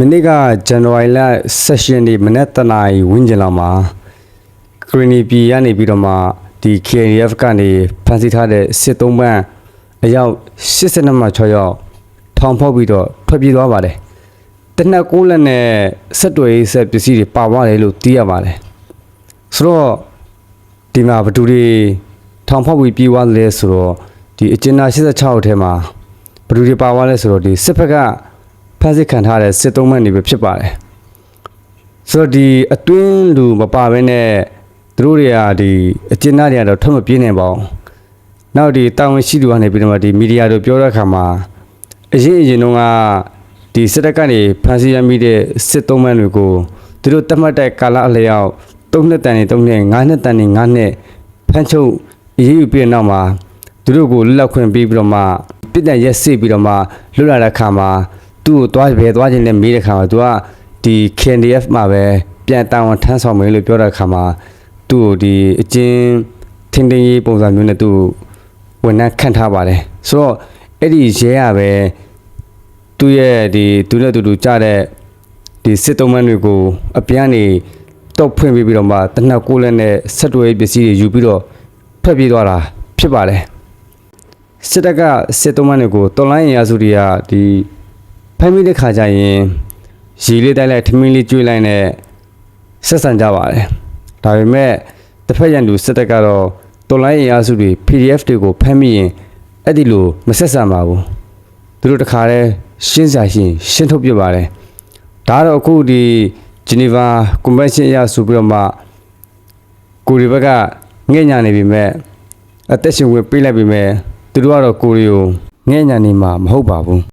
နေ့ကဇန်နဝါရီလ16နေ့မနက်တနာရီဝန်းကျင်လောက်မှာခရီနီပြည်ရနေပြီးတော့မှဒီ KNDF ကနေဖမ်းဆီးထားတဲ့စစ်သုံးပန်းအယောက်82မှ6ယောက်ထောင်ဖောက်ပြီးတော့ထွက်ပြေးသွားပါတယ်။တနက်9လက်နဲ့ဆက်တွေဆက်ပစ္စည်းတွေပါသွားတယ်လို့သိရပါတယ်။ဆိုတော့ဒီမှာဘသူတွေထောင်ဖောက်ပြီးပြေးသွားတယ်ဆိုတော့ဒီအကျဉ်းသား86အထဲမှာဘသူတွေပါသွားလဲဆိုတော့ဒီစစ်ဘက်ကဖမ်းဆီးခံထားတဲ့စစ်သုံးပန်းတွေပဲဖြစ်ပါတယ်ဆိုတော့ဒီအတွင်းလူမပါဘဲနဲ့သူတို့တွေကဒီအကျဉ်းသားတွေကတော့ထွက်မပြေးနိုင်ပါဘူးနောက်ဒီတာဝန်ရှိသူကနေပြီးတော့ဒီမီဒီယာတို့ပြောတဲ့အခါမှာအရင်တုန်းကဒီစစ်တပ်ကနေဖမ်းဆီးရမိတဲ့စစ်သုံးပန်းတွေကိုသူတို့တတ်မှတ်တဲ့ကာလအလျောက်3နှစ်တန်နေ3နှစ်5နှစ်တန်နေ5နှစ်ဖမ်းချုပ်အရေးယူပြီးတဲ့နောက်မှာသူတို့ကိုလွတ်လပ်ခွင့်ပေးပြီးတော့မှပြည်တိုင်ရက်စစ်ပြီးတော့မှလွတ်လာတဲ့အခါမှာသူ့ကိုသွားခြင်းနဲ့မေးတဲ့ခါမှာသူကဒီ KNDF မှာပဲပြန်တာဝန်ထမ်းဆောင်မယ်လို့ပြောတဲ့အခါမှာသူ့ကိုဒီအချင်းထင်းထင်းရေးပုံစံမျိုးနဲ့သူ့ဝန်ထမ်းခန့်ထားပါတယ်ဆိုတော့အဲ့ဒီရဲရပဲသူ့ရဲ့ဒီသူနဲ့တူကြတဲ့ဒီစစ်သုံးပန်းတွေကိုအပြန်နေတော့ဖွင့်ပြီးတော့မှတနက်9လက်နဲ့ဆက်တွဲပစ္စည်းတွေယူပြီးတော့ဖက်ပြေးသွားတာဖြစ်ပါတယ်စစ်တပ်ကစစ်သုံးပန်းတွေကိုတော်လိုင်းရင်ရစုတွေကဒီဖမ်းမိတဲ့ခါကျရင်ရေလေးတိုက်လိုက်ထမင်းလေးကျွေးလိုက်နဲ့ဆက်ဆံကြပါတယ်ဒါပေမဲ့တစ်ဖက်ရန်သူစစ်တပ်ကတော့တော်လိုင်းရင်ရစုတွေ PDF တွေကိုဖမ်းမိရင်အဲ့ဒီလိုမဆက်ဆံပါဘူးသူတို့တခါတည်းရှင်းထုတ်ပြပါတယ်ဒါတော့အခုဒီဂျနီဗာကွန်ဗင်းရှင်းအရဆိုပြီးတော့မှကိုရီဘက်ကငဲ့ညာနေပြီမဲ့အသက်ရှင်ဝင်ပေးလိုက်ပြီမဲ့သူတို့ကတော့ကိုရီကိုငဲ့ညာနေမှာမဟုတ်ပါဘူး